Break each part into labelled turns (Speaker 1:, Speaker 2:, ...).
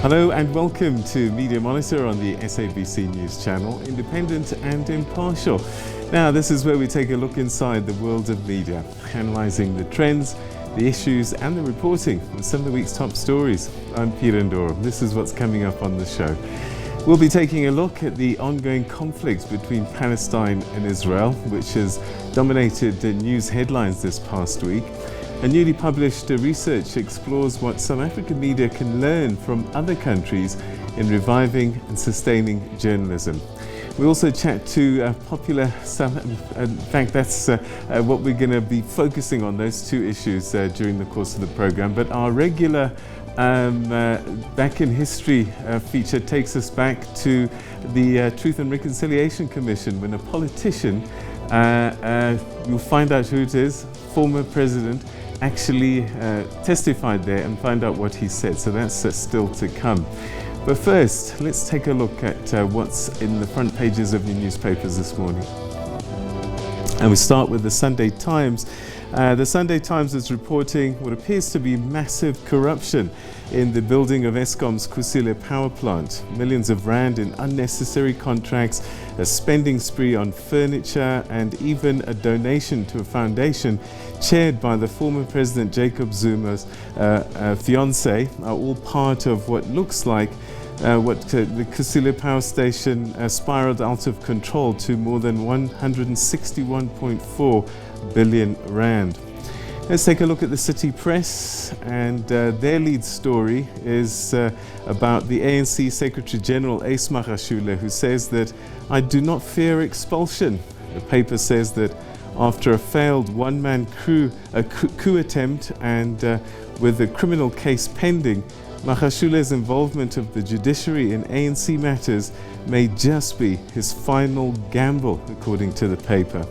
Speaker 1: Hello and welcome to Media Monitor on the SABC News channel, independent and impartial. Now, this is where we take a look inside the world of media, analysing the trends, the issues and the reporting on some of the week's top stories. I'm Ndoro. This is what's coming up on the show. We'll be taking a look at the ongoing conflict between Palestine and Israel, which has dominated the news headlines this past week. A newly published research explores what some African media can learn from other countries in reviving and sustaining journalism. We also chat to popular, in fact that's what we're going to be focusing on, those two issues during the course of the program. But our regular Back in History feature takes us back to the Truth and Reconciliation Commission, when a politician, you'll find out who it is, former president, actually testified there, and find out what he said. So that's still to come. But first, let's take a look at what's in the front pages of the newspapers this morning. And we start with the Sunday Times. The Sunday Times is reporting what appears to be massive corruption in the building of Eskom's Kusile power plant. Millions of rand in unnecessary contracts, a spending spree on furniture, and even a donation to a foundation chaired by the former President Jacob Zuma's fiancé are all part of what looks like the Kusile power station spiraled out of control to more than 161.4 billion rand. Let's take a look at the City Press, and their lead story is about the ANC Secretary General Ace Magashule, who says that I do not fear expulsion. The paper says that after a failed one-man coup attempt and with a criminal case pending, Magashule's involvement of the judiciary in ANC matters may just be his final gamble, according to the paper.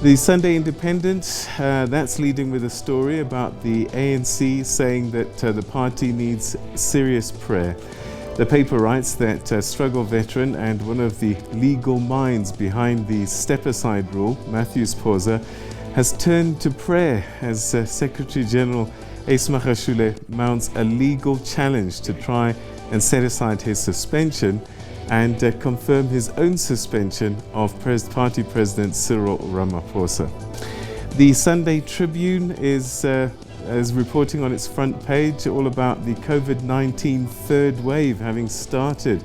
Speaker 1: The Sunday Independent, that's leading with a story about the ANC saying that the party needs serious prayer. The paper writes that struggle veteran and one of the legal minds behind the step-aside rule, Matthew Sposa, has turned to prayer as Secretary General Ace Magashule mounts a legal challenge to try and set aside his suspension and confirm his own suspension of party President Cyril Ramaphosa. The Sunday Tribune is reporting on its front page all about the COVID-19 third wave having started.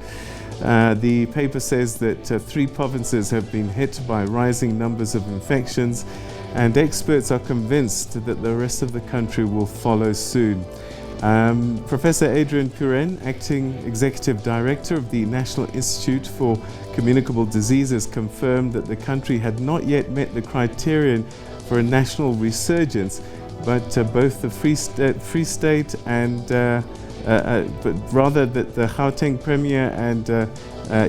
Speaker 1: The paper says that 3 provinces have been hit by rising numbers of infections, and experts are convinced that the rest of the country will follow soon. Professor Adrian Puren, Acting Executive Director of the National Institute for Communicable Diseases, confirmed that the country had not yet met the criterion for a national resurgence, but both the Free State and but rather that the Gauteng Premier and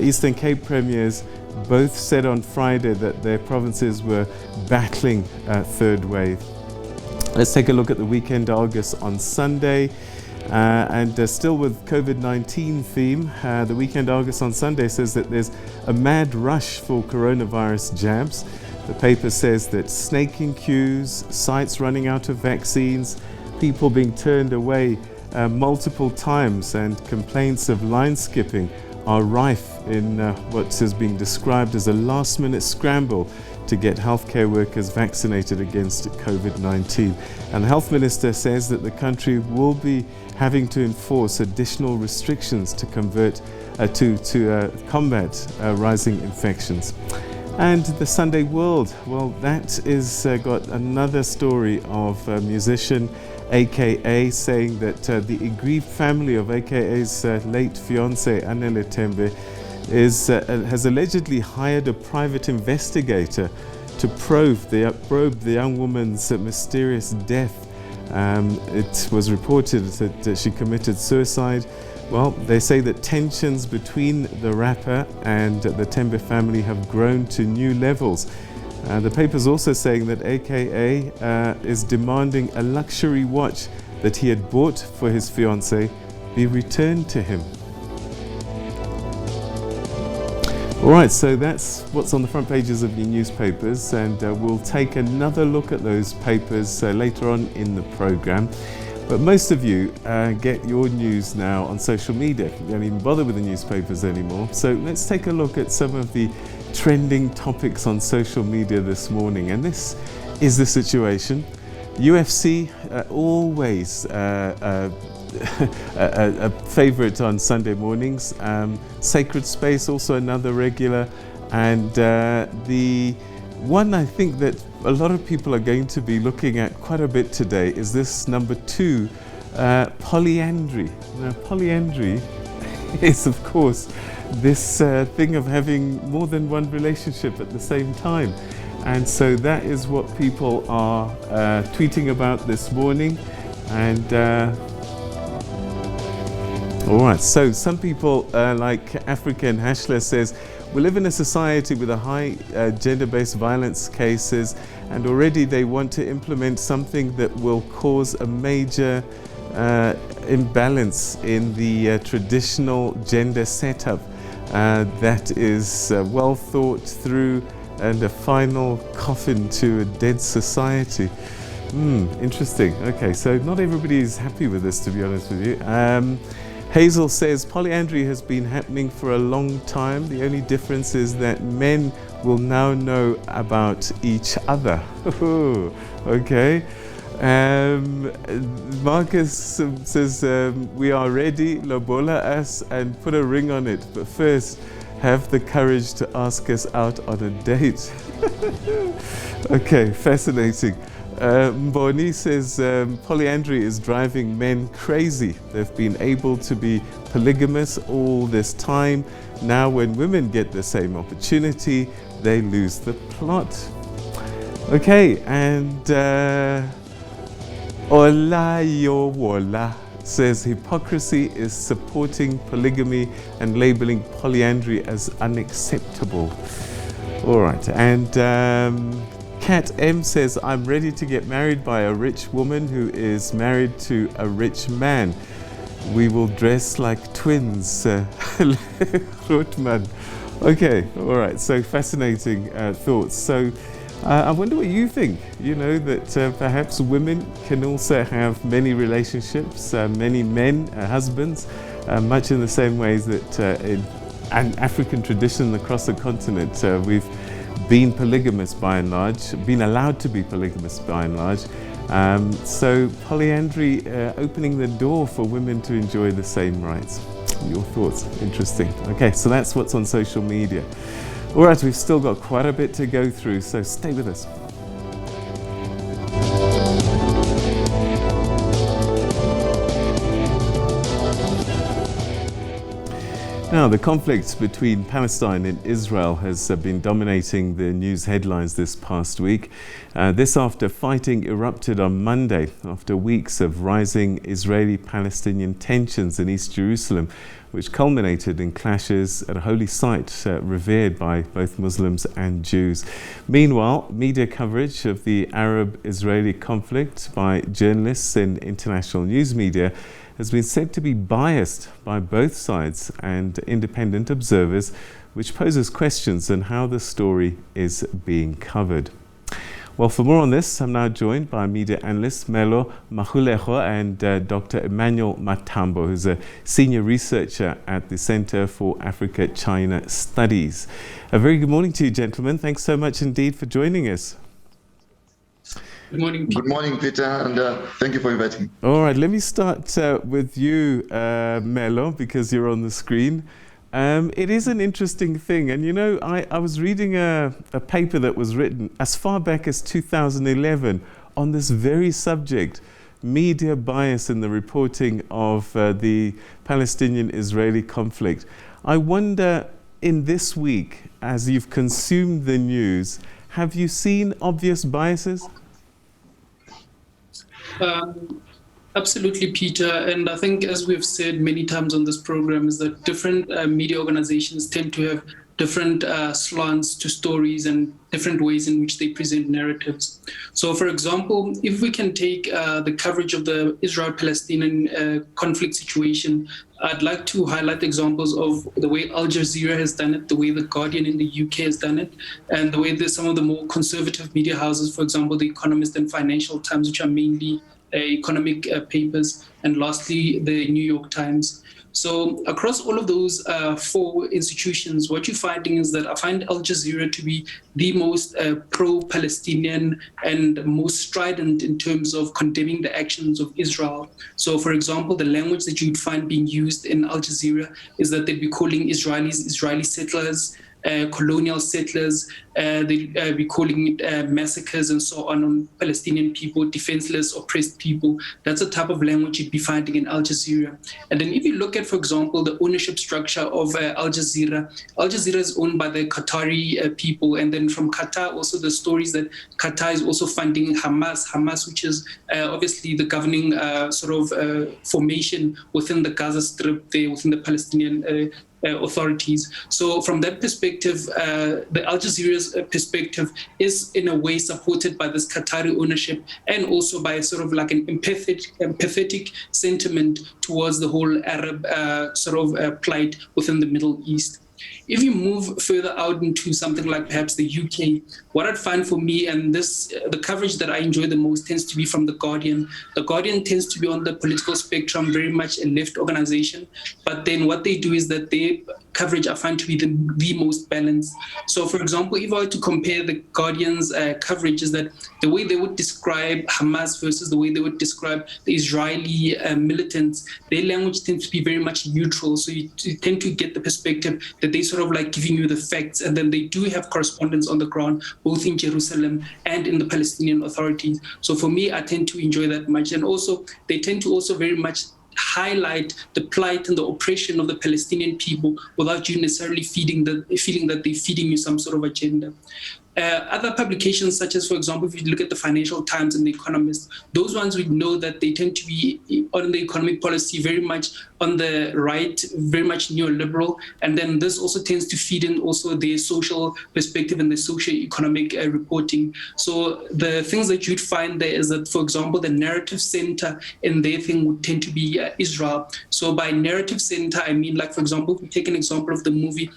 Speaker 1: Eastern Cape Premiers both said on Friday that their provinces were battling a third wave. Let's take a look at the Weekend Argus on Sunday. And still with COVID-19 theme, the Weekend Argus on Sunday says that there's a mad rush for coronavirus jabs. The paper says that snaking queues, sites running out of vaccines, people being turned away multiple times, and complaints of line skipping are rife in what is being described as a last-minute scramble to get healthcare workers vaccinated against COVID-19. And the Health Minister says that the country will be having to enforce additional restrictions to combat rising infections. And the Sunday World, well, that is got another story of a musician AKA saying that the aggrieved family of AKA's late fiancé Anele Tembe has allegedly hired a private investigator to probe the young woman's mysterious death. It was reported that she committed suicide. Well, they say that tensions between the rapper and the Tembe family have grown to new levels. The paper's also saying that AKA is demanding a luxury watch that he had bought for his fiancée be returned to him. All right, so that's what's on the front pages of the newspapers, and we'll take another look at those papers later on in the program. But most of you get your news now on social media. You don't even bother with the newspapers anymore. So let's take a look at some of the trending topics on social media this morning. And this is the situation. UFC, always a favorite on Sunday mornings. Sacred Space, also another regular. And the one I think that a lot of people are going to be looking at quite a bit today is this number 2, polyandry. Now, polyandry is, of course, this thing of having more than one relationship at the same time. And so that is what people are tweeting about this morning. And all right, so some people like African Hashler says, we live in a society with a high gender-based violence cases, and already they want to implement something that will cause a major imbalance in the traditional gender setup that is well thought through and a final coffin to a dead society. Interesting. Okay, so not everybody is happy with this, to be honest with you. Hazel says polyandry has been happening for a long time. The only difference is that men will now know about each other. Okay. Marcus says we are ready, lobola us and put a ring on it, but first have the courage to ask us out on a date. Okay, fascinating. Mboni says polyandry is driving men crazy. They've been able to be polygamous all this time. Now when women get the same opportunity, they lose the plot. Okay, and Olayowola says hypocrisy is supporting polygamy and labeling polyandry as unacceptable. All right, and Kat M says, I'm ready to get married by a rich woman who is married to a rich man. We will dress like twins. Rotman. Okay, all right, so fascinating thoughts. So I wonder what you think, you know, that perhaps women can also have many relationships, many men, husbands, much in the same ways that in an African tradition across the continent, we've been polygamous by and large, been allowed to be polygamous by and large. So polyandry opening the door for women to enjoy the same rights. Your thoughts? Interesting. Okay, so that's what's on social media. All right, we've still got quite a bit to go through, so stay with us. Now, the conflict between Palestine and Israel has been dominating the news headlines this past week. This after fighting erupted on Monday after weeks of rising Israeli-Palestinian tensions in East Jerusalem, which culminated in clashes at a holy site revered by both Muslims and Jews. Meanwhile, media coverage of the Arab-Israeli conflict by journalists in international news media has been said to be biased by both sides and independent observers, which poses questions on how the story is being covered. Well, for more on this, I'm now joined by media analyst Melo, Magolego, and Dr Emmanuel Matambo, who's a senior researcher at the Center for Africa-China Studies. A very good morning to you, gentlemen. Thanks so much indeed for joining us.
Speaker 2: Good morning, Peter.
Speaker 3: Good morning, Peter, and thank you for inviting me.
Speaker 1: All right, let me start with you, Melo, because you're on the screen. It is an interesting thing, and you know, I was reading a paper that was written as far back as 2011 on this very subject, media bias in the reporting of the Palestinian-Israeli conflict. I wonder, in this week, as you've consumed the news, have you seen obvious biases?
Speaker 2: Absolutely, Peter. And I think, as we've said many times on this program, is that different media organizations tend to have different slants to stories and different ways in which they present narratives. So, for example, if we can take the coverage of the Israel-Palestinian conflict situation, I'd like to highlight examples of the way Al Jazeera has done it, the way The Guardian in the UK has done it, and the way that some of the more conservative media houses, for example, The Economist and Financial Times, which are mainly economic papers, and lastly, the New York Times. So across all of those four institutions, what you're finding is that I find Al Jazeera to be the most pro-Palestinian and most strident in terms of condemning the actions of Israel. So, for example, the language that you'd find being used in Al Jazeera is that they'd be calling Israelis Israeli settlers, colonial settlers, they'd be calling it massacres and so on Palestinian people, defenseless, oppressed people. That's the type of language you'd be finding in Al Jazeera. And then if you look at, for example, the ownership structure of Al Jazeera is owned by the Qatari people. And then from Qatar, also the stories that Qatar is also funding Hamas, which is obviously the governing formation within the Gaza Strip there, within the Palestinian authorities. So from that perspective, the Al Jazeera's perspective is in a way supported by this Qatari ownership and also by sort of like an empathetic sentiment towards the whole Arab plight within the Middle East. If you move further out into something like perhaps the UK, what I'd find for me, and the coverage that I enjoy the most tends to be from The Guardian. The Guardian tends to be on the political spectrum, very much a left organization. But then what they do is that their coverage I find to be the most balanced. So, for example, if I were to compare The Guardian's coverage, is that the way they would describe Hamas versus the way they would describe the Israeli militants, their language tends to be very much neutral. So you tend to get the perspective that they sort of like giving you the facts, and then they do have correspondence on the ground, both in Jerusalem and in the Palestinian authorities. So for me, I tend to enjoy that much. And also, they tend to also very much highlight the plight and the oppression of the Palestinian people without you necessarily feeling that they're feeding you some sort of agenda. Other publications, such as, for example, if you look at the Financial Times and the Economist, those ones we know that they tend to be on the economic policy very much on the right, very much neoliberal. And then this also tends to feed in also their social perspective and the socio-economic reporting. So the things that you'd find there is that, for example, the narrative center in their thing would tend to be Israel. So by narrative center, I mean, like, for example, if we take an example of the movie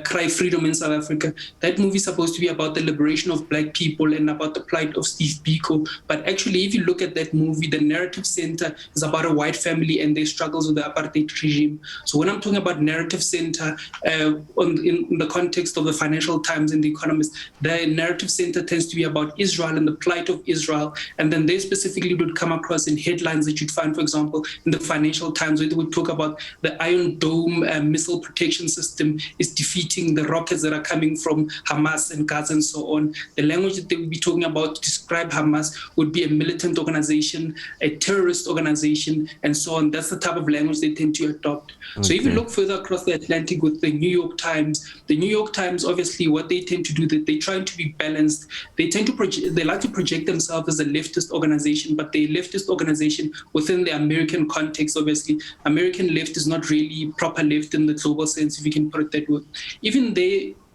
Speaker 2: Cry Freedom in South Africa. That movie is supposed to be about the liberation of Black people and about the plight of Steve Biko. But actually, if you look at that movie, the narrative center is about a white family and their struggles with the apartheid regime. So when I'm talking about narrative center in the context of the Financial Times and the Economist, the narrative center tends to be about Israel and the plight of Israel. And then they specifically would come across in headlines that you'd find, for example, in the Financial Times, where they would talk about the Iron Dome missile protection system is defeating the rockets that are coming from Hamas and Gaza and so on. The language that they would be talking about to describe Hamas would be a militant organization, a terrorist organization, and so on. That's the type of language they tend to adopt. Okay. So if you look further across the Atlantic with the New York Times, obviously what they tend to do, that they try to be balanced. They tend to they like to project themselves as a leftist organization, but they're a leftist organization within the American context. Obviously, American left is not really proper left in the global sense, if you can put it that way.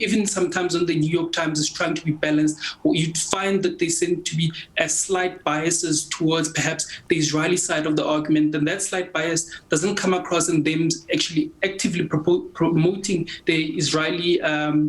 Speaker 2: Even sometimes when the New York Times is trying to be balanced, you'd find that they seem to be slight biases towards perhaps the Israeli side of the argument. And that slight bias doesn't come across in them actually actively promoting the Israeli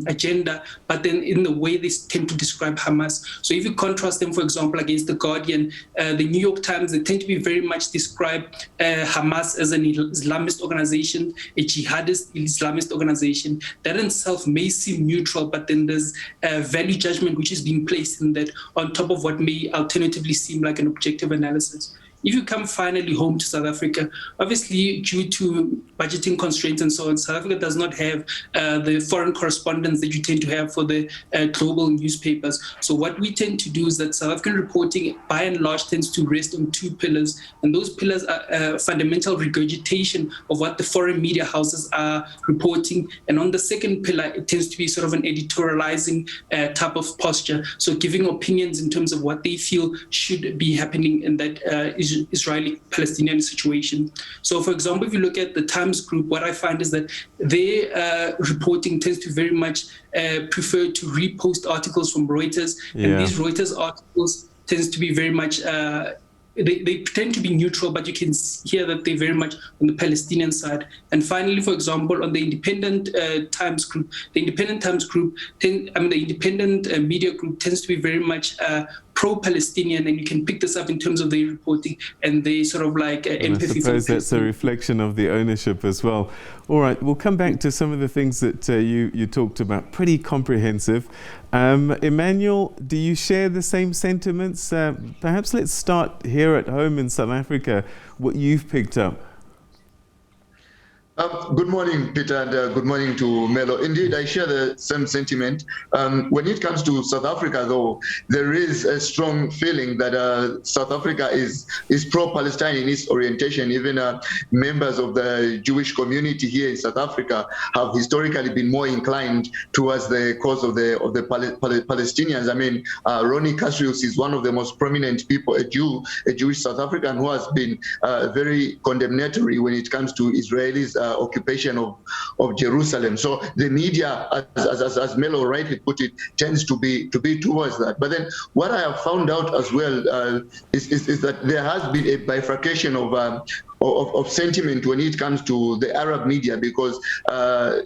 Speaker 2: agenda, but then in the way they tend to describe Hamas. So if you contrast them, for example, against The Guardian, the New York Times, they tend to be very much describe Hamas as an Islamist organization, a jihadist Islamist organization. That in itself may seem neutral, but then there's a value judgment which is being placed in that on top of what may alternatively seem like an objective analysis. If you come finally home to South Africa, obviously due to budgeting constraints and so on, South Africa does not have the foreign correspondence that you tend to have for the global newspapers. So what we tend to do is that South African reporting by and large tends to rest on two pillars. And those pillars are fundamental regurgitation of what the foreign media houses are reporting. And on the second pillar, it tends to be sort of an editorializing type of posture. So giving opinions in terms of what they feel should be happening in that Israeli-Palestinian situation. So, for example, if you look at the Times Group, what I find is that their reporting tends to very much prefer to repost articles from Reuters. And these Reuters articles tends to be very much they pretend to be neutral, but you can hear that they're very much on the Palestinian side. And finally, for example, on the Independent Times Group, the Independent media group tends to be very much pro-Palestinian, and you can pick this up in terms of their reporting and their sort of like empathy.
Speaker 1: I suppose that's a reflection of the ownership as well. All right, we'll come back to some of the things that you talked about. Pretty comprehensive. Emmanuel, do you share the same sentiments? Perhaps let's start here at home in South Africa, what you've picked up.
Speaker 3: Good morning, Peter, and good morning to Melo. Indeed, I share the same sentiment. When it comes to South Africa, though, there is a strong feeling that South Africa is pro-Palestine in its orientation. Even members of the Jewish community here in South Africa have historically been more inclined towards the cause of the Palestinians. I mean, Ronnie Cassius is one of the most prominent people, a Jewish South African, who has been very condemnatory when it comes to Israelis' occupation of Jerusalem. So the media, as Melo rightly put it, tends to be towards that. But then what I have found out as well is that there has been a bifurcation of sentiment when it comes to the Arab media, because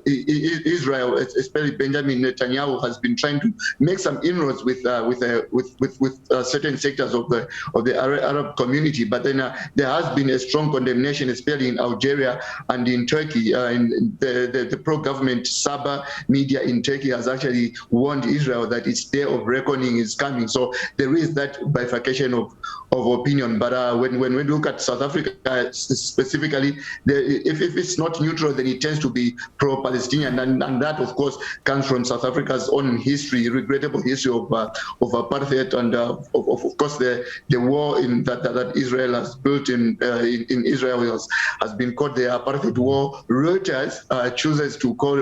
Speaker 3: Israel, especially Benjamin Netanyahu, has been trying to make some inroads with certain sectors of the Arab community. But then there has been a strong condemnation, especially in Algeria and in Turkey. The pro-government Saba media in Turkey has actually warned Israel that its day of reckoning is coming. So there is that bifurcation of opinion. But when we look at South Africa specifically, if it's not neutral, then it tends to be pro-Palestinian, and that, of course, comes from South Africa's own history, regrettable history of apartheid, and of course the war that Israel has built in Israel has been called the apartheid war. Reuters chooses to call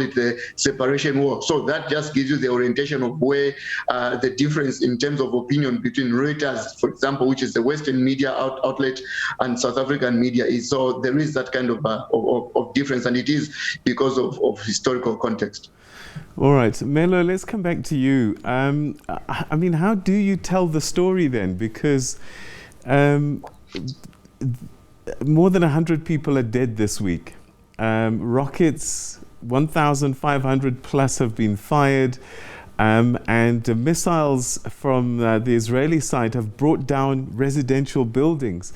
Speaker 3: it the separation war. So that just gives you the orientation of where the difference in terms of opinion between Reuters, for example, which is the Western media outlet, and South African media is. So there is that kind of difference, and it is because of historical context.
Speaker 1: All right, Melo, let's come back to you. I mean, how do you tell the story then? Because more than 100 people are dead this week. Rockets, 1,500 plus have been fired. And missiles from the Israeli side have brought down residential buildings.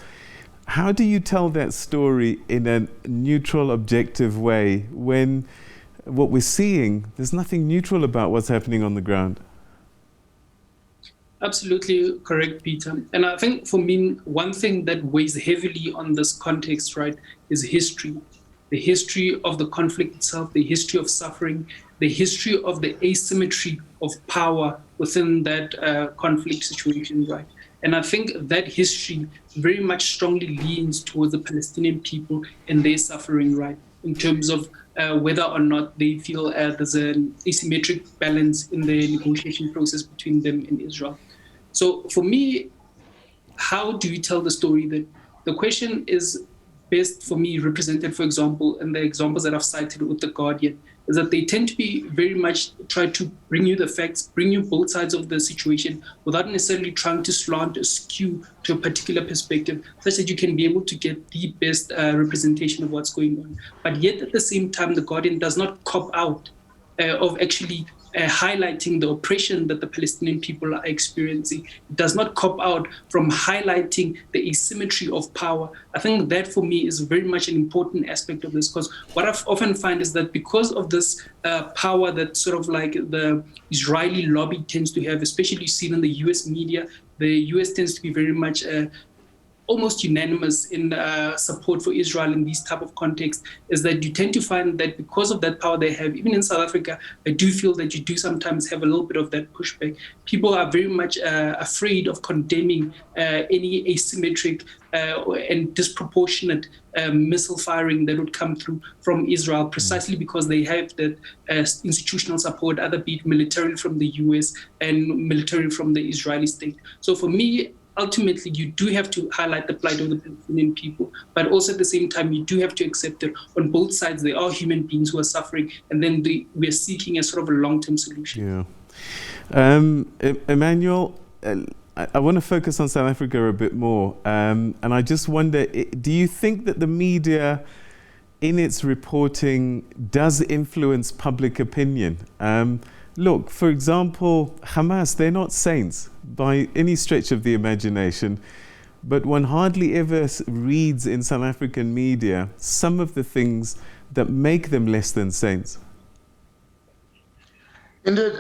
Speaker 1: How do you tell that story in a neutral, objective way when what we're seeing, there's nothing neutral about what's happening on the ground?
Speaker 2: Absolutely correct, Peter. And I think for me, one thing that weighs heavily on this context, right, is history. The history of the conflict itself, the history of suffering, the history of the asymmetry of power within that conflict situation, right? And I think that history very much strongly leans towards the Palestinian people and their suffering, right? In terms of whether or not they feel there's an asymmetric balance in the negotiation process between them and Israel. So for me, how do you tell the story? That the question is best for me represented, for example, in the examples that I've cited with The Guardian, is that they tend to be very much try to bring you the facts, bring you both sides of the situation without necessarily trying to slant or skew to a particular perspective, such that you can be able to get the best representation of what's going on. But yet at the same time, The Guardian does not cop out of actually highlighting the oppression that the Palestinian people are experiencing. It does not cop out from highlighting the asymmetry of power. I think that for me is very much an important aspect of this, because what I've often find is that because of this power that sort of like the Israeli lobby tends to have, especially seen in the US media, the US tends to be very much almost unanimous in support for Israel in these type of contexts, is that you tend to find that because of that power they have, even in South Africa, I do feel that you do sometimes have a little bit of that pushback. People are very much afraid of condemning any asymmetric and disproportionate missile firing that would come through from Israel, precisely because they have that institutional support, either be it militarily from the US and militarily from the Israeli state. So for me, ultimately, you do have to highlight the plight of the Palestinian people, but also at the same time, you do have to accept that on both sides, there are human beings who are suffering, and then we are seeking a sort of a long-term solution.
Speaker 1: Yeah. Emmanuel, I want to focus on South Africa a bit more, and I just wonder, do you think that the media, in its reporting, does influence public opinion? look, for example, Hamas, they're not saints by any stretch of the imagination, but one hardly ever reads in South African media some of the things that make them less than saints.
Speaker 3: Indeed,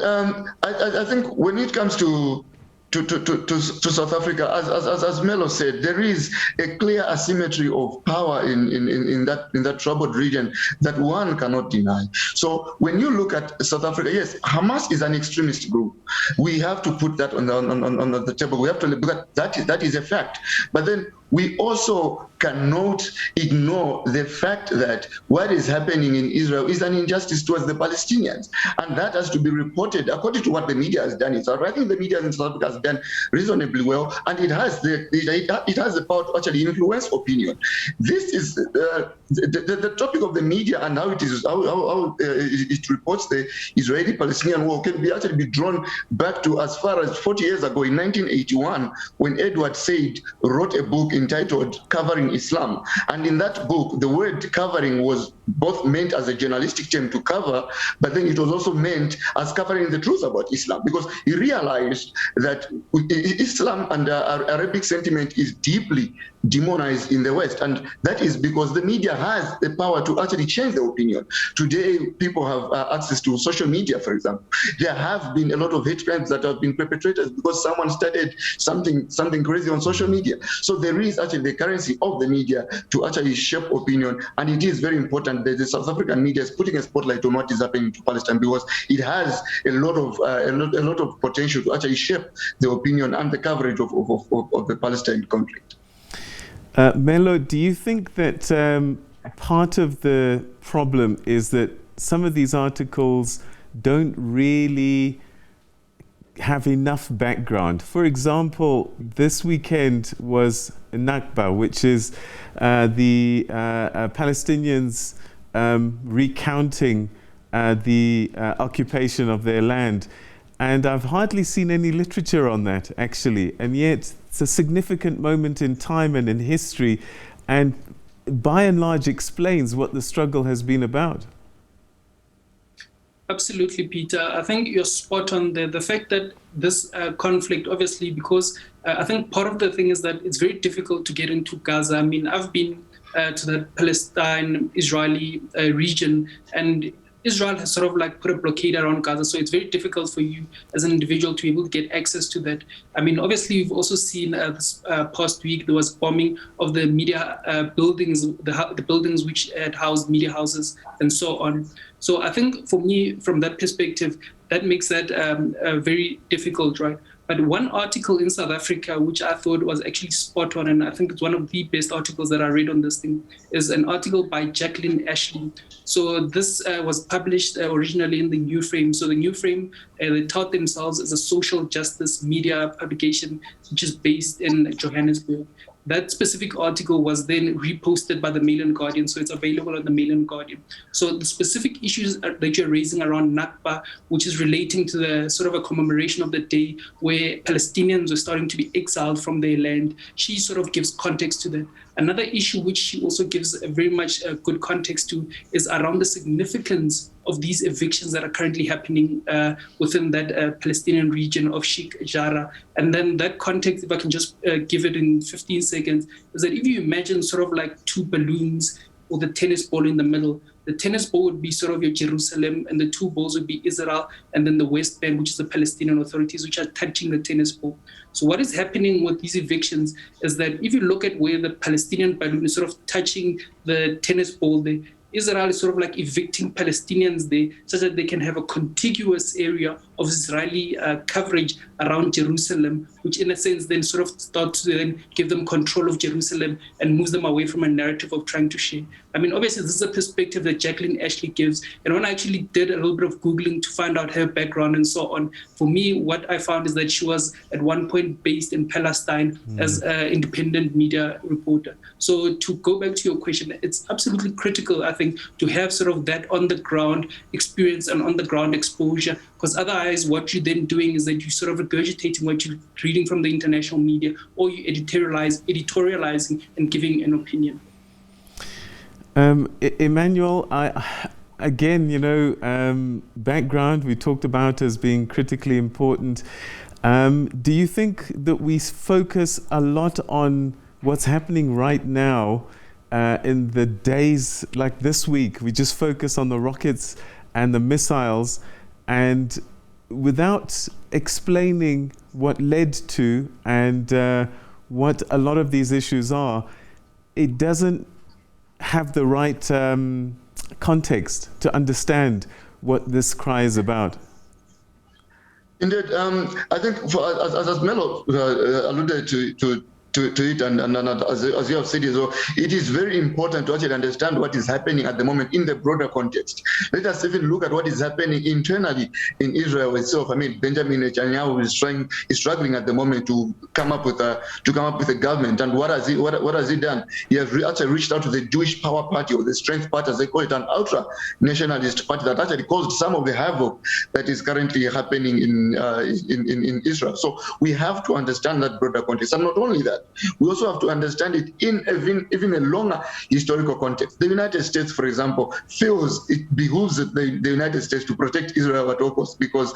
Speaker 3: I think when it comes to South Africa, as Melo said, there is a clear asymmetry of power in that troubled region that one cannot deny. So when you look at South Africa, yes, Hamas is an extremist group. We have to put that on the table. We have to look at that is a fact. But then we also cannot ignore the fact that what is happening in Israel is an injustice towards the Palestinians, and that has to be reported according to what the media has done. I think the media in South Africa has done reasonably well, and it has the power to actually influence opinion. This is the topic of the media and how it reports the Israeli-Palestinian war can actually be drawn back to as far as 40 years ago in 1981, when Edward Said wrote a book entitled Covering Islam. And in that book, the word covering was both meant as a journalistic term to cover, but then it was also meant as covering the truth about Islam, because he realized that Islam and Arabic sentiment is deeply demonized in the West. And that is because the media has the power to actually change the opinion. Today, people have access to social media, for example. There have been a lot of hate crimes that have been perpetrated because someone started something crazy on social media. So there is actually the currency of the media to actually shape opinion. And it is very important that the South African media is putting a spotlight on what is happening to Palestine, because it has a lot of potential to actually shape the opinion and the coverage of the Palestine conflict.
Speaker 1: Melo, do you think that part of the problem is that some of these articles don't really have enough background? For example, this weekend was Nakba, which is the Palestinians recounting the occupation of their land. And I've hardly seen any literature on that, actually. And yet, it's a significant moment in time and in history, and by and large explains what the struggle has been about.
Speaker 2: Absolutely, Peter. I think you're spot on there. The fact that this conflict, obviously, because I think part of the thing is that it's very difficult to get into Gaza. I mean, I've been to the Palestine-Israeli region, and Israel has sort of like put a blockade around Gaza, so it's very difficult for you as an individual to be able to get access to that. I mean, obviously, we've also seen this past week there was bombing of the media buildings, the buildings which had housed media houses and so on. So I think for me, from that perspective, that makes that very difficult, right? But one article in South Africa, which I thought was actually spot on, and I think it's one of the best articles that I read on this thing, is an article by Jacqueline Ashley. So this was published originally in the New Frame. So the New Frame, they tout themselves as a social justice media publication, which is based in Johannesburg. That specific article was then reposted by the Mail and Guardian, so it's available on the Mail and Guardian. So the specific issues that you're raising around Nakba, which is relating to the sort of a commemoration of the day where Palestinians were starting to be exiled from their land, she sort of gives context to that. Another issue which she also gives a very much good context to is around the significance of these evictions that are currently happening within that Palestinian region of Sheikh Jarrah. And then that context, if I can just give it in 15 seconds, is that if you imagine sort of like two balloons with a tennis ball in the middle, the tennis ball would be sort of your Jerusalem, and the two balls would be Israel, and then the West Bank, which is the Palestinian authorities, which are touching the tennis ball. So what is happening with these evictions is that if you look at where the Palestinian balloon is sort of touching the tennis ball there, Israel is sort of like evicting Palestinians there so that they can have a contiguous area of Israeli coverage around Jerusalem, which in a sense then sort of starts to then give them control of Jerusalem and moves them away from a narrative of trying to share. I mean, obviously, this is a perspective that Jacqueline Ashley gives. And when I actually did a little bit of Googling to find out her background and so on, for me, what I found is that she was at one point based in Palestine as an independent media reporter. So to go back to your question, it's absolutely critical, I think, to have sort of that on-the-ground experience and on-the-ground exposure, because otherwise what you're then doing is that you're sort of regurgitating what you're reading from the international media, or you're editorializing and giving an opinion.
Speaker 1: Emmanuel, again, you know, background we talked about as being critically important. Do you think that we focus a lot on what's happening right now in the days like this week? We just focus on the rockets and the missiles, and without explaining what led to and what a lot of these issues are, it doesn't have the right context to understand what this cry is about.
Speaker 3: Indeed, I think as Melo alluded to it, and as you have said as well, it is very important to actually understand what is happening at the moment in the broader context. Let us even look at what is happening internally in Israel itself. I mean, Benjamin Netanyahu is struggling at the moment to come up with a government. And what has he done? He has actually reached out to the Jewish Power Party, or the Strength Party, as they call it, an ultra-nationalist party that actually caused some of the havoc that is currently happening in Israel. So we have to understand that broader context, and not only that, we also have to understand it in even a longer historical context. The United States, for example, feels it behooves the United States to protect Israel at all costs, because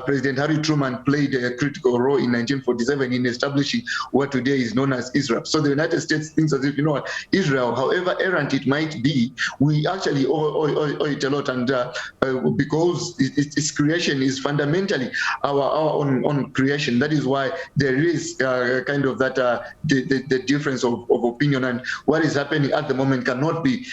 Speaker 3: President Harry Truman played a critical role in 1947 in establishing what today is known as Israel. So the United States thinks as if, you know what, Israel, however errant it might be, we actually owe it a lot, and because its creation is fundamentally our own creation. That is why there is kind of that the difference of opinion, and what is happening at the moment cannot be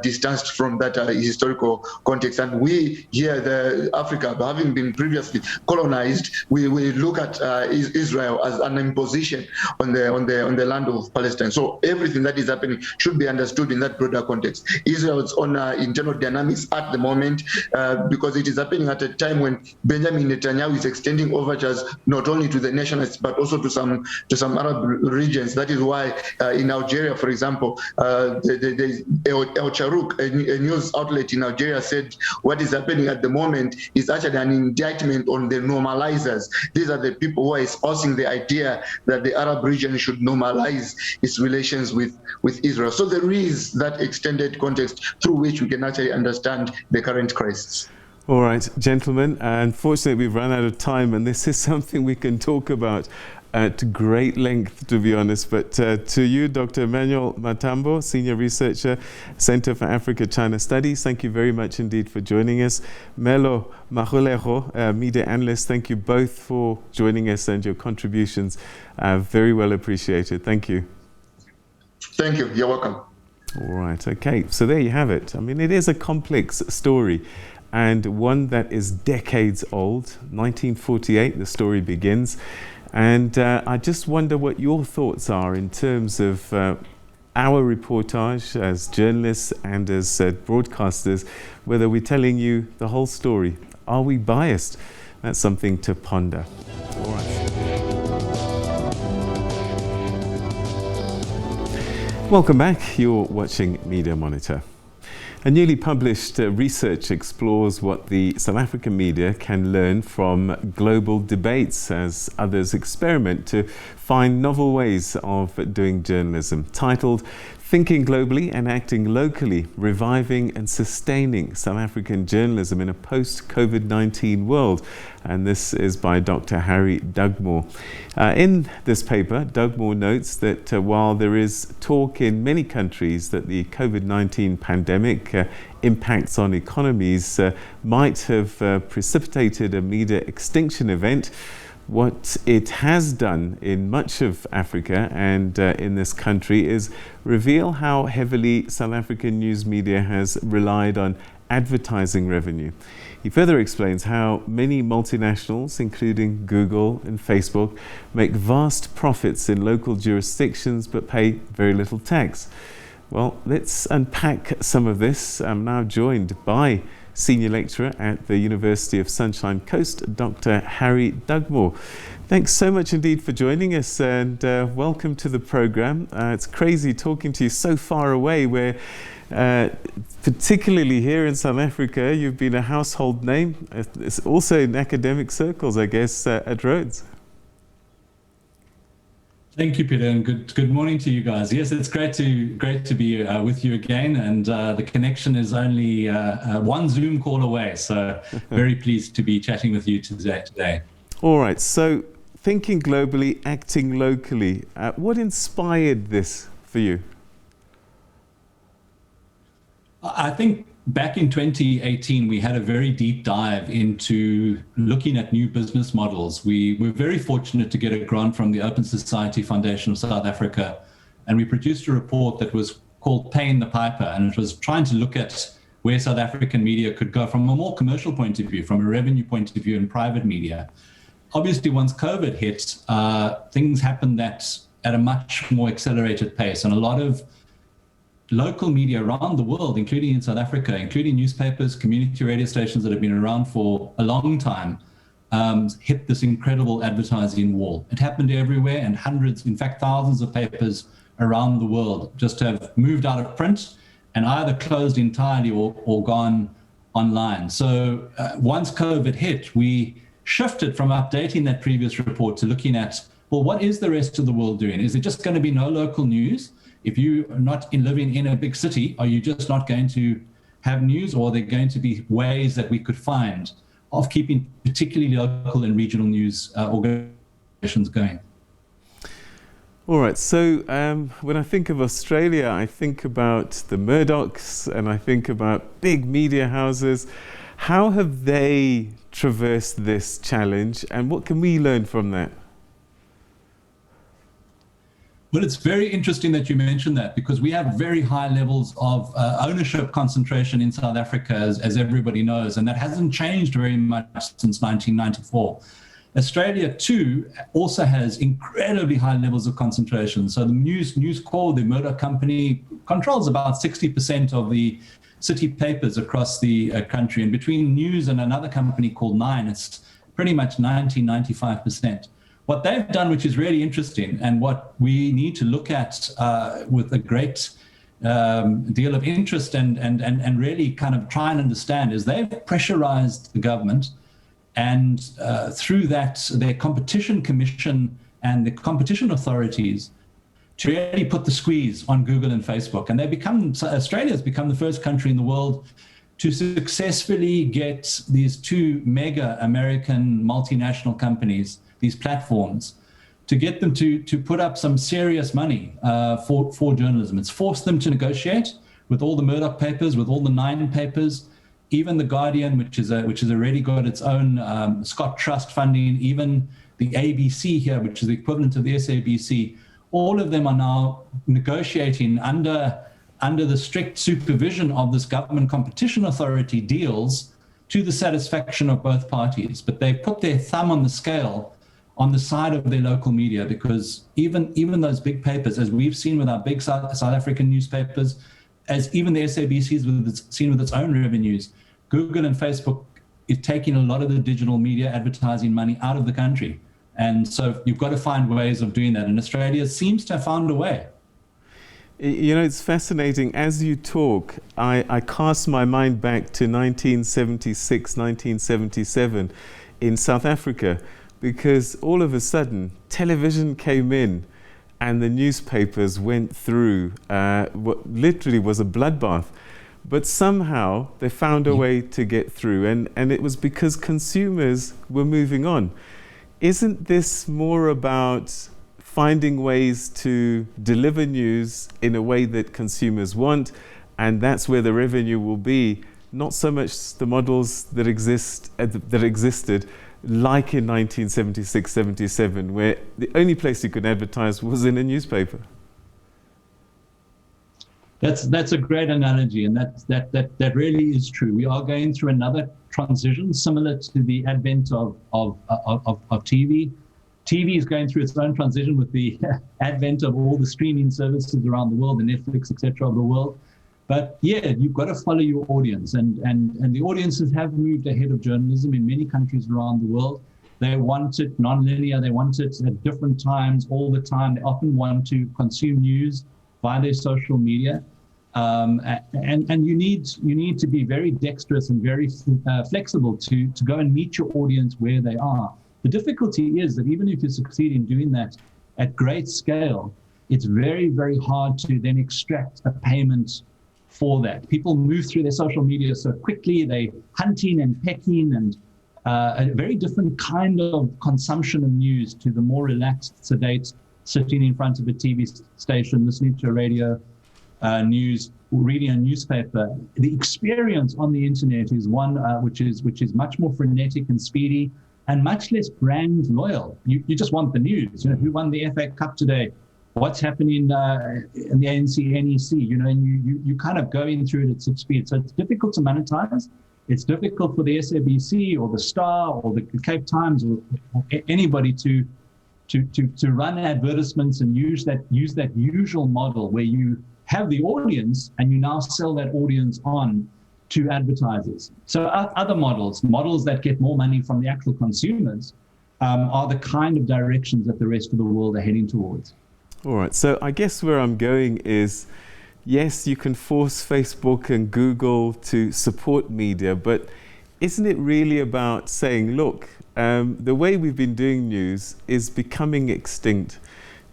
Speaker 3: distanced from that historical context. And we here, Africa, having been previously colonized, we look at Israel as an imposition on the land of Palestine. So everything that is happening should be understood in that broader context. Israel's own internal dynamics at the moment, because it is happening at a time when Benjamin Netanyahu is extending overtures not only to the nationalists but also to some Arab regions. That is why in Algeria, for example, El Charouk, a news outlet in Algeria, said what is happening at the moment is actually an indictment on the normalizers. These are the people who are espousing the idea that the Arab region should normalize its relations with Israel. So there is that extended context through which we can actually understand the current crisis.
Speaker 1: All right, gentlemen, unfortunately we've run out of time, and this is something we can talk about at great length, to be honest. But to you, Dr. Emmanuel Matambo, Senior Researcher, Center for Africa-China Studies, thank you very much indeed for joining us. Melo, Magolego, Media Analyst, thank you both for joining us and your contributions. Very well appreciated. Thank you.
Speaker 3: Thank you. You're welcome.
Speaker 1: All right. Okay. So there you have it. I mean, it is a complex story, and one that is decades old. 1948, the story begins. And I just wonder what your thoughts are in terms of our reportage as journalists and as broadcasters, whether we're telling you the whole story. Are we biased? That's something to ponder. All right. Welcome back. You're watching Media Monitor. A newly published research explores what the South African media can learn from global debates as others experiment to find novel ways of doing journalism, titled Thinking Globally and Acting Locally, Reviving and Sustaining South African Journalism in a Post-COVID-19 World. And this is by Dr. Harry Dugmore. In this paper, Dugmore notes that while there is talk in many countries that the COVID-19 pandemic impacts on economies might have precipitated a media extinction event, what it has done in much of Africa and in this country is reveal how heavily South African news media has relied on advertising revenue. He further explains how many multinationals, including Google and Facebook, make vast profits in local jurisdictions but pay very little tax. Well, let's unpack some of this. I'm now joined by Senior Lecturer at the University of Sunshine Coast, Dr. Harry Dugmore. Thanks so much indeed for joining us, and welcome to the program. It's crazy talking to you so far away, where particularly here in South Africa, you've been a household name. It's also in academic circles, I guess, at Rhodes.
Speaker 4: Thank you, Peter, and good morning to you guys. Yes, it's great to be with you again, and the connection is only one Zoom call away. So very pleased to be chatting with you today.
Speaker 1: All right. So thinking globally, acting locally. What inspired this for you?
Speaker 4: I think back in 2018, we had a very deep dive into looking at new business models. We were very fortunate to get a grant from the Open Society Foundation of South Africa, and we produced a report that was called Paying the Piper, and it was trying to look at where South African media could go from a more commercial point of view, from a revenue point of view in private media. Obviously, once COVID hit, things happened at a much more accelerated pace, and a lot of local media around the world, including in South Africa, including newspapers, community radio stations that have been around for a long time, hit this incredible advertising wall. It happened everywhere, and hundreds, in fact, thousands of papers around the world just have moved out of print and either closed entirely or gone online. So once COVID hit, we shifted from updating that previous report to looking at, well, what is the rest of the world doing? Is it just going to be no local news? If you are not living in a big city, are you just not going to have news, or are there going to be ways that we could find of keeping particularly local and regional news organizations going?
Speaker 1: All right, so when I think of Australia, I think about the Murdochs and I think about big media houses. How have they traversed this challenge, and what can we learn from that?
Speaker 4: Well, it's very interesting that you mentioned that, because we have very high levels of ownership concentration in South Africa, as everybody knows, and that hasn't changed very much since 1994. Australia, too, also has incredibly high levels of concentration. So the News Corp, the Murdoch company, controls about 60% of the city papers across the country. And between News and another company called Nine, it's pretty much 95%. What they've done, which is really interesting, and what we need to look at with a great deal of interest and really kind of try and understand, is they've pressurized the government, and through that, their competition commission and the competition authorities to really put the squeeze on Google and Facebook. And Australia has become the first country in the world to successfully get these two mega American multinational companies, these platforms, to get them to put up some serious money for journalism. It's forced them to negotiate with all the Murdoch papers, with all the Nine papers, even the Guardian, which has already got its own Scott Trust funding, even the ABC here, which is the equivalent of the SABC. All of them are now negotiating under the strict supervision of this government competition authority deals to the satisfaction of both parties. But they put their thumb on the scale on the side of their local media, because even those big papers, as we've seen with our big South African newspapers, as even the SABC's seen with its own revenues, Google and Facebook is taking a lot of the digital media advertising money out of the country. And so you've got to find ways of doing that. And Australia seems to have found a way.
Speaker 1: You know, it's fascinating. As you talk, I cast my mind back to 1976, 1977 in South Africa, because all of a sudden television came in and the newspapers went through what literally was a bloodbath. But somehow they found a way to get through, and it was because consumers were moving on. Isn't this more about finding ways to deliver news in a way that consumers want, and that's where the revenue will be, not so much the models that existed like in 1976, 77, where the only place you could advertise was in a newspaper?
Speaker 4: That's a great analogy, and that really is true. We are going through another transition similar to the advent of TV. TV is going through its own transition with the advent of all the streaming services around the world, the Netflix, etc. of the world. But yeah, you've got to follow your audience, and the audiences have moved ahead of journalism in many countries around the world. They want it non-linear, they want it at different times, all the time. They often want to consume news via their social media. And you need to be very dexterous and very flexible to go and meet your audience where they are. The difficulty is that even if you succeed in doing that, at great scale, it's very, very hard to then extract a payment for that. People move through their social media so quickly, they hunting and pecking, and a very different kind of consumption of news to the more relaxed, sedate, sitting in front of a TV station, listening to a radio news, reading a newspaper. The experience on the internet is one which is much more frenetic and speedy and much less brand loyal. You just want the news. You know, who won the FA Cup today? What's happening in the ANC, NEC? You know, and you kind of going through it at 6 speed. So it's difficult to monetize. It's difficult for the SABC or the Star or the Cape Times or anybody to run advertisements and use that usual model where you have the audience and you now sell that audience on to advertisers. So other models that get more money from the actual consumers are the kind of directions that the rest of the world are heading towards.
Speaker 1: All right, so I guess where I'm going is, yes, you can force Facebook and Google to support media, but isn't it really about saying, look, the way we've been doing news is becoming extinct?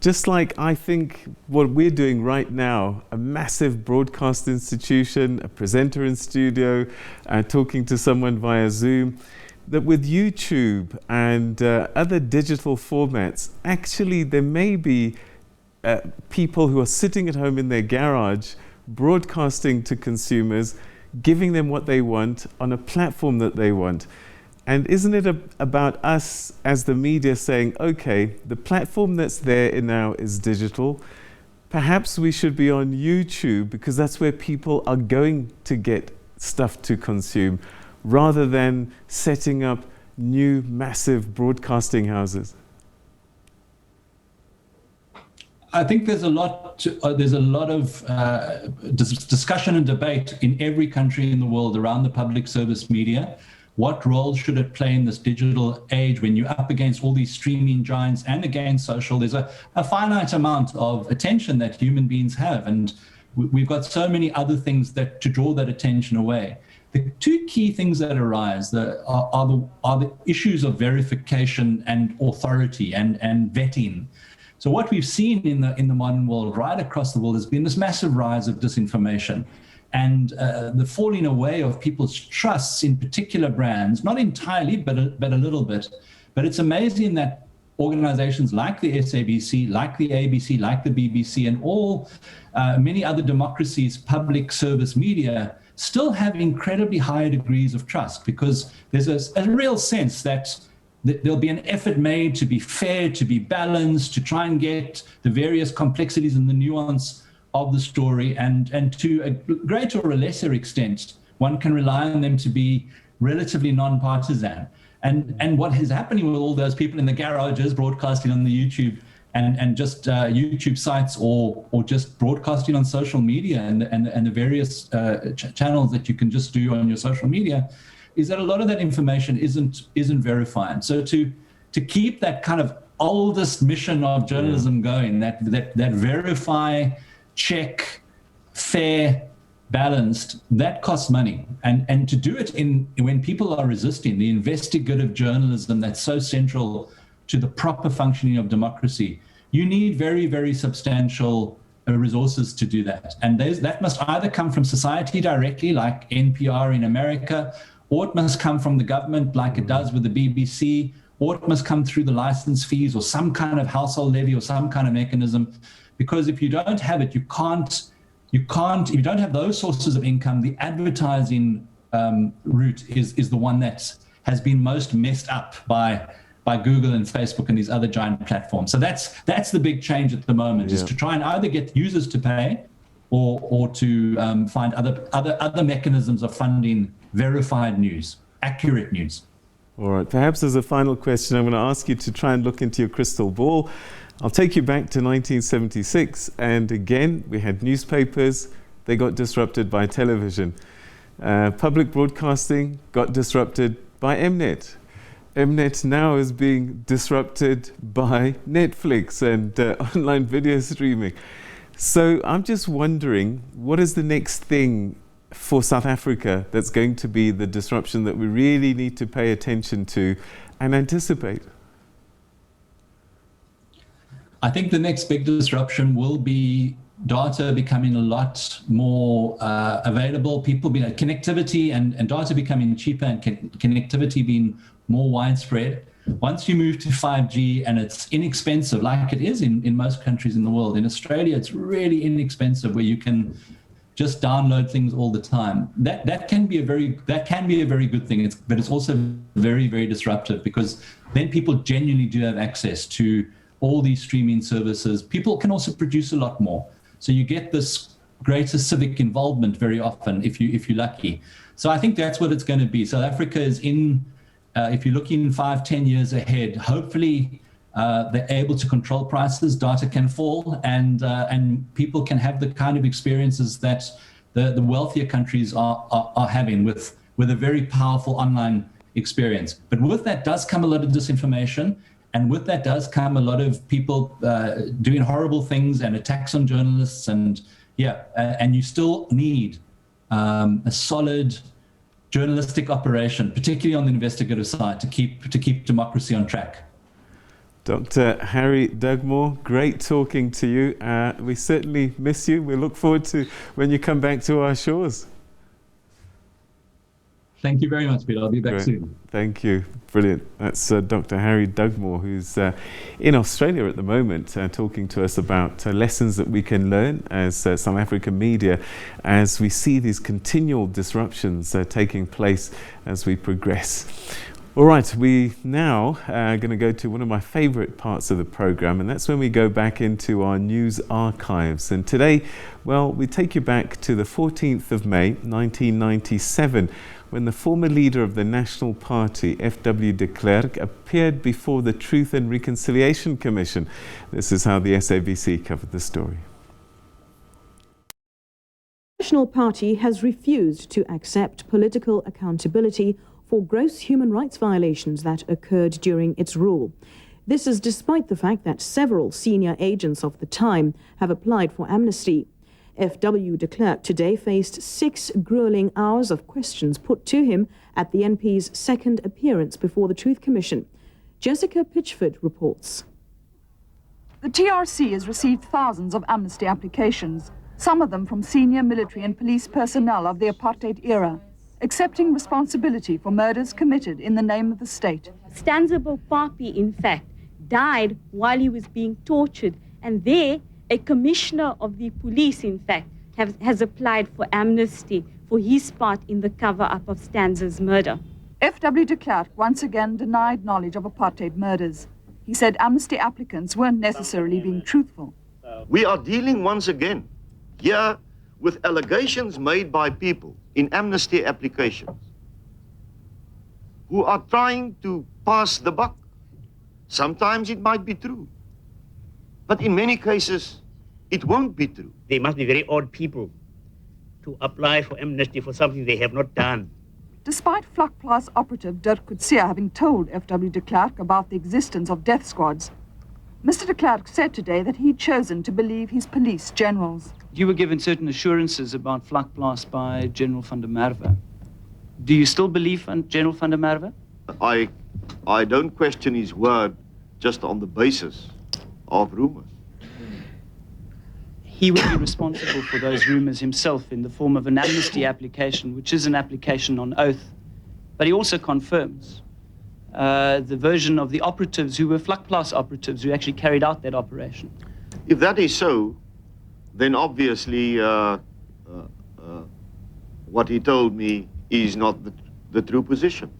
Speaker 1: Just like I think what we're doing right now, a massive broadcast institution, a presenter in studio, talking to someone via Zoom, that with YouTube and other digital formats, actually there may be people who are sitting at home in their garage, broadcasting to consumers, giving them what they want on a platform that they want. And isn't it about us as the media saying, okay, the platform that's there now is digital. Perhaps we should be on YouTube because that's where people are going to get stuff to consume, rather than setting up new massive broadcasting houses?
Speaker 4: I think there's a lot of discussion and debate in every country in the world around the public service media. What role should it play in this digital age when you're up against all these streaming giants and against social? There's a finite amount of attention that human beings have, and we've got so many other things that to draw that attention away. The two key things that arise are the issues of verification and authority and vetting. So what we've seen in the modern world, right across the world, has been this massive rise of disinformation and the falling away of people's trusts in particular brands, not entirely, but a little bit. But it's amazing that organizations like the SABC, like the ABC, like the BBC, and all many other democracies' public service media still have incredibly high degrees of trust, because there's a real sense that there'll be an effort made to be fair, to be balanced, to try and get the various complexities and the nuance of the story, and to a greater or a lesser extent, one can rely on them to be relatively non-partisan. And what is happening with all those people in the garages broadcasting on the YouTube and just YouTube sites or just broadcasting on social media and the various channels that you can just do on your social media, is that a lot of that information isn't verified. So to keep that kind of oldest mission of journalism going, that verify, check, fair, balanced, that costs money. And to do it when people are resisting the investigative journalism that's so central to the proper functioning of democracy, you need very, very substantial resources to do that. And that must either come from society directly, like NPR in America, or it must come from the government like it does with the BBC, or it must come through the license fees or some kind of household levy or some kind of mechanism. Because if you don't have it, if you don't have those sources of income, the advertising route is the one that has been most messed up by Google and Facebook and these other giant platforms. So that's the big change at the moment, is to try and either get users to pay or to find other mechanisms of funding verified news, accurate news.
Speaker 1: All right, perhaps as a final question, I'm going to ask you to try and look into your crystal ball. I'll take you back to 1976, and again, we had newspapers, they got disrupted by television. Public broadcasting got disrupted by Mnet. Mnet now is being disrupted by Netflix and online video streaming. So I'm just wondering, what is the next thing for South Africa that's going to be the disruption that we really need to pay attention to and anticipate?
Speaker 4: I think the next big disruption will be data becoming a lot more available. People being connectivity and data becoming cheaper and connectivity being more widespread. Once you move to 5G and it's inexpensive, like it is in most countries in the world. In Australia, it's really inexpensive, where you can just download things all the time. That can be a very good thing. But it's also very, very disruptive, because then people genuinely do have access to all these streaming services. People can also produce a lot more. So you get this greater civic involvement very often if you're lucky. So I think that's what it's going to be. South Africa is in, if you're looking 5-10 years ahead, hopefully they're able to control prices, data can fall, and people can have the kind of experiences that the wealthier countries are having with a very powerful online experience. But with that does come a lot of disinformation, and with that does come a lot of people doing horrible things and attacks on journalists, and you still need a solid journalistic operation, particularly on the investigative side, to keep democracy on track.
Speaker 1: Dr. Harry Dugmore, great talking to you. We certainly miss you. We look forward to when you come back to our shores.
Speaker 4: Thank you very much, Peter. I'll be back soon.
Speaker 1: Thank you. Brilliant. That's Dr. Harry Dugmore, who's in Australia at the moment, talking to us about lessons that we can learn as South African media as we see these continual disruptions taking place as we progress. All right, we now are going to go to one of my favorite parts of the program, and that's when we go back into our news archives. And today, well, we take you back to the 14th of May, 1997, when the former leader of the National Party, FW De Klerk, appeared before the Truth and Reconciliation Commission. This is how the SABC covered the story.
Speaker 5: The National Party has refused to accept political accountability for gross human rights violations that occurred during its rule. This is despite the fact that several senior agents of the time have applied for amnesty. FW De Klerk today faced 6 grueling hours of questions put to him at the NP's second appearance before the Truth Commission. Jessica Pitchford reports.
Speaker 6: The TRC has received thousands of amnesty applications, some of them from senior military and police personnel of the apartheid era, accepting responsibility for murders committed in the name of the state.
Speaker 7: Matambo, in fact, died while he was being tortured, and there a commissioner of the police, in fact, has applied for amnesty for his part in the cover-up of Stanza's murder.
Speaker 6: FW De Klerk once again denied knowledge of apartheid murders. He said amnesty applicants weren't necessarily being truthful.
Speaker 8: We are dealing once again here with allegations made by people in amnesty applications who are trying to pass the buck. Sometimes it might be true, but in many cases, it won't be true.
Speaker 9: They must be very odd people to apply for amnesty for something they have not done.
Speaker 6: Despite Vlakplaas operative Dirk Coetzee having told FW De Klerk about the existence of death squads, Mr. De Klerk said today that he'd chosen to believe his police generals.
Speaker 10: You were given certain assurances about Vlakplaas by General van der Merwe. Do you still believe General van der Merwe?
Speaker 8: I don't question his word just on the basis of rumors.
Speaker 10: He would be responsible for those rumors himself in the form of an amnesty application, which is an application on oath. But he also confirms the version of the operatives who were Vlakplaas operatives who actually carried out that operation.
Speaker 8: If that is so, then obviously what he told me is not the true position.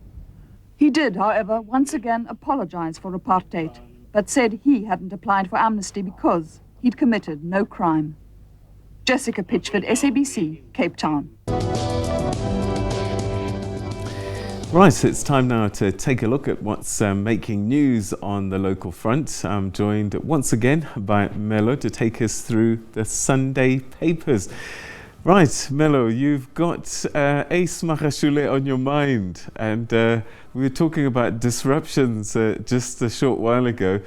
Speaker 6: He did, however, once again apologize for apartheid, but said he hadn't applied for amnesty because he'd committed no crime. Jessica Pitchford, SABC, Cape Town.
Speaker 1: Right, it's time now to take a look at what's making news on the local front. I'm joined once again by Melo to take us through the Sunday papers. Right, Melo, you've got Ace Magashule on your mind, and we were talking about disruptions just a short while ago.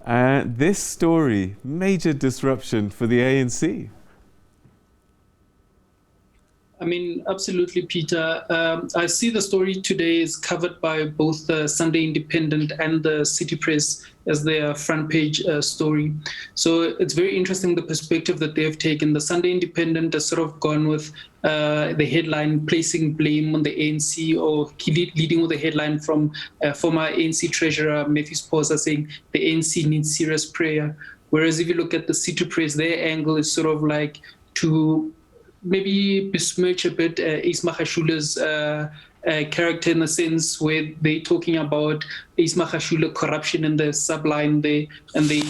Speaker 1: This story, major disruption for the ANC.
Speaker 2: I mean, absolutely, Peter. I see the story today is covered by both the Sunday Independent and the City Press as their front page story. So it's very interesting the perspective that they've taken. The Sunday Independent has sort of gone with the headline placing blame on the ANC, or leading with the headline from former ANC Treasurer Matthew Sposa saying the ANC needs serious prayer. Whereas if you look at the City Press, their angle is sort of like to maybe besmirch a bit Ismail Hashule's character, in a sense where they're talking about Ismail Hashule corruption in the subline there, and the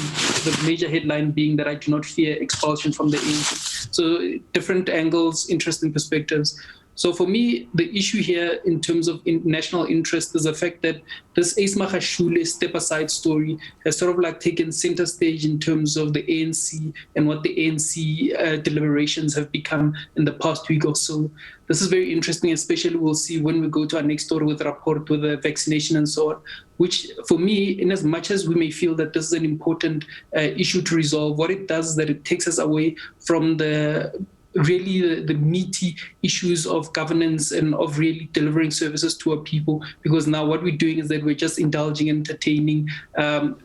Speaker 2: major headline being that I do not fear expulsion from the ANC. So different angles, interesting perspectives. So for me, the issue here in terms of national interest is the fact that this Ismail Hashule step-aside story has sort of like taken center stage in terms of the ANC and what the ANC deliberations have become in the past week or so. This is very interesting, especially we'll see when we go to our next story with the report with the vaccination and so on, which for me, in as much as we may feel that this is an important issue to resolve, what it does is that it takes us away from the meaty issues of governance and of really delivering services to our people, because now what we're doing is that we're just indulging and entertaining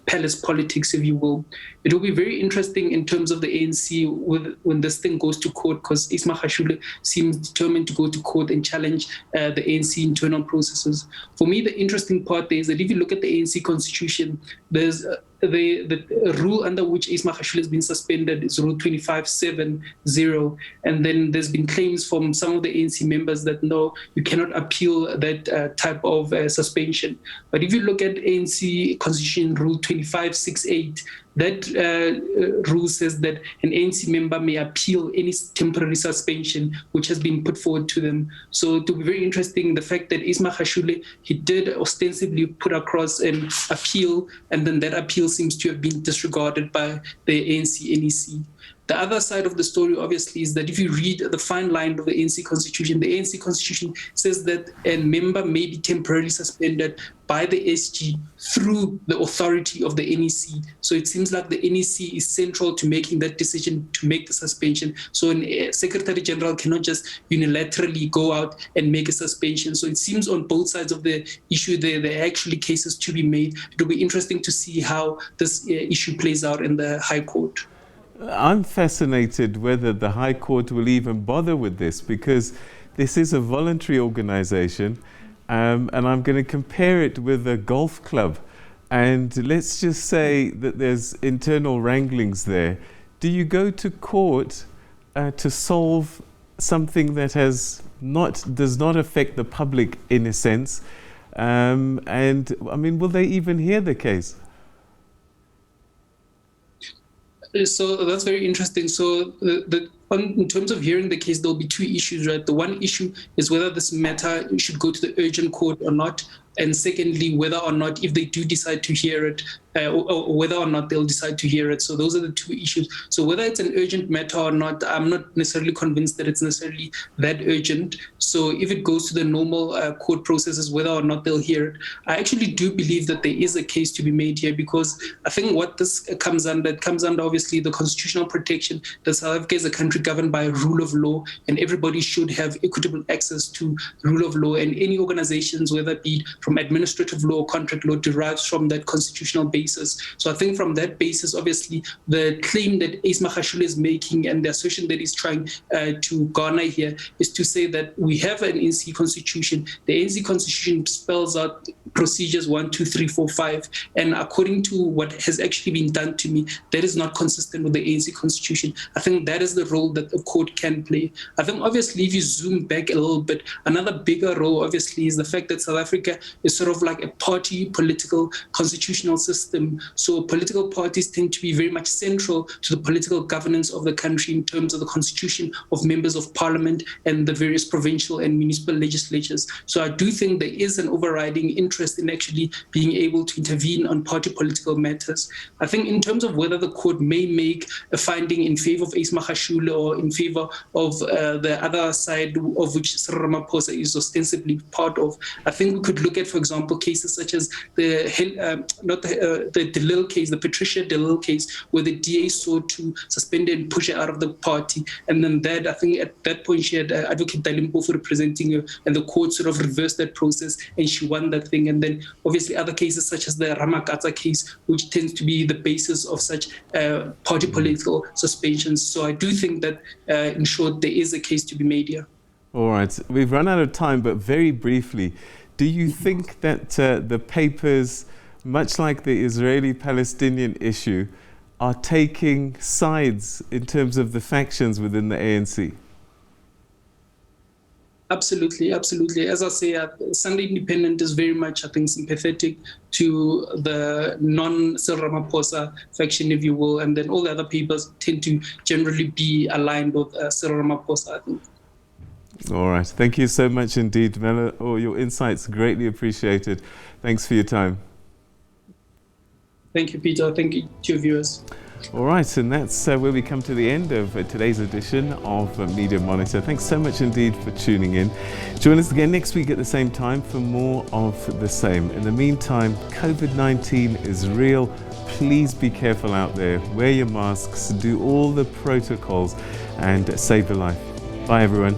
Speaker 2: palace politics, if you will. It will be very interesting in terms of the ANC when this thing goes to court, because Ismail Hashule seems determined to go to court and challenge the ANC internal processes. For me, the interesting part there is that if you look at the ANC constitution, there's the rule under which Ismail Hashule has been suspended is Rule 2570, and then there's been claims from some of the ANC members that no, you cannot appeal that type of suspension. But if you look at ANC Constitution Rule 2568, that rule says that an ANC member may appeal any temporary suspension which has been put forward to them. So it will be very interesting, the fact that Ismail Hashule, he did ostensibly put across an appeal, and then that appeal seems to have been disregarded by the ANC NEC. The other side of the story, obviously, is that if you read the fine line of the ANC Constitution says that a member may be temporarily suspended by the SG through the authority of the NEC. So it seems like the NEC is central to making that decision to make the suspension. So a Secretary General cannot just unilaterally go out and make a suspension. So it seems on both sides of the issue there are actually cases to be made. It will be interesting to see how this issue plays out in the High Court.
Speaker 1: I'm fascinated whether the High Court will even bother with this, because this is a voluntary organization, and I'm going to compare it with a golf club. And let's just say that there's internal wranglings there. Do you go to court to solve something that does not affect the public in a sense? And I mean, will they even hear the case?
Speaker 2: So that's very interesting. So in terms of hearing the case, there'll be two issues, right? The one issue is whether this matter should go to the urgent court or not. And secondly, whether or not, if they do decide to hear it, or whether or not they'll decide to hear it. So those are the two issues. So whether it's an urgent matter or not, I'm not necessarily convinced that it's necessarily that urgent. So if it goes to the normal court processes, whether or not they'll hear it, I actually do believe that there is a case to be made here, because I think what this comes under, obviously the constitutional protection that South Africa is a country governed by rule of law, and everybody should have equitable access to rule of law, and any organizations, whether it be from administrative law or contract law, derives from that constitutional basis. So I think from that basis, obviously, the claim that Ismail Hashule is making and the assertion that he's trying to garner here is to say that we have an ANC constitution. The ANC constitution spells out procedures 1, 2, 3, 4, 5. And according to what has actually been done to me, that is not consistent with the ANC constitution. I think that is the role that the court can play. I think obviously if you zoom back a little bit, another bigger role obviously is the fact that South Africa is sort of like a party political constitutional system. So political parties tend to be very much central to the political governance of the country in terms of the constitution of members of parliament and the various provincial and municipal legislatures. So I do think there is an overriding interest interest in actually being able to intervene on party political matters. I think in terms of whether the court may make a finding in favor of Ace Magashule or in favor of the other side of which Cyril Ramaphosa is ostensibly part of, I think we could look at, for example, cases such as the DeLille case, the Patricia DeLille case, where the DA sought to suspend her and push her out of the party. And then that, I think at that point, she had Advocate Dalimpofu representing her, and the court sort of reversed that process, and she won that thing. And then obviously other cases such as the Ramakatsa case, which tends to be the basis of such party political suspensions. So I do think that, in short, there is a case to be made here.
Speaker 1: All right, we've run out of time, but very briefly, do you think that the papers, much like the Israeli-Palestinian issue, are taking sides in terms of the factions within the ANC?
Speaker 2: Absolutely, absolutely. As I say, Sunday Independent is very much, I think, sympathetic to the non-Cyril Ramaphosa faction, if you will, and then all the other papers tend to generally be aligned with Cyril Ramaphosa, I think.
Speaker 1: All right. Thank you so much indeed, Melo. Oh, your insights greatly appreciated. Thanks for your time.
Speaker 2: Thank you, Peter. Thank you to your viewers.
Speaker 1: All right, and that's where we come to the end of today's edition of Media Monitor. Thanks so much indeed for tuning in. Join us again next week at the same time for more of the same. In the meantime, COVID-19 is real. Please be careful out there. Wear your masks, do all the protocols, and save a life. Bye, everyone.